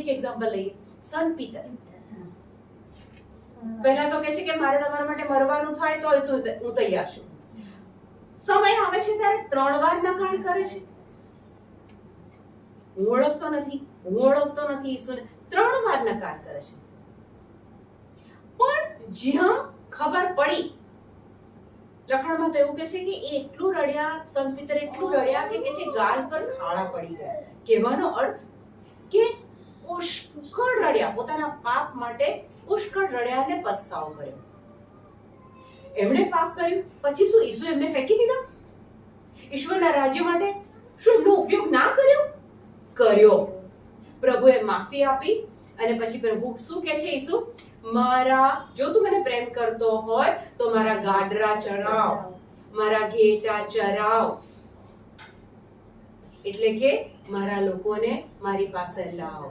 એક એક્ઝામ્પલ લઈએ. સન પીતર પહેલા તો કહે છે કે મારે તમારા માટે મરવાનું થાય તો હું તૈયાર છું. સમય આવે છે ત્યારે 3 વાર નકાર કરે છે. હું ઓળખતો નથી ઈસુને, 3 વાર નકાર કરે છે. પણ જ્યાં ખબર પડી, લખાણમાં તો એવું કહે છે કે એ એટલું રડ્યા, સંત પીતર એટલું રડ્યા કે છે ગાલ પર ખાડા પડી ગયા. કહેવાનો અર્થ કે પુષ્કળ રડ્યા, પોતાના પાપ માટે પુષ્કળ રડ્યા અને પસ્તાવો કર્યો. એમણે પાપ કર્યું પછી શું ઈસુ એમને ફેંકી દીધા? ઈશ્વરના રાજ્ય માટે શું એમનો ઉપયોગ ના કર્યો? પ્રભુએ માફી આપી અને પછી પ્રભુ શું કહે છે? ઈસુ, જો તું મને પ્રેમ કરતો હોય તો મારા ગાડરા ચરાવ, મારા ઘેટા ચરાવ, એટલે કે મારા લોકોને મારી પાસે લાવ.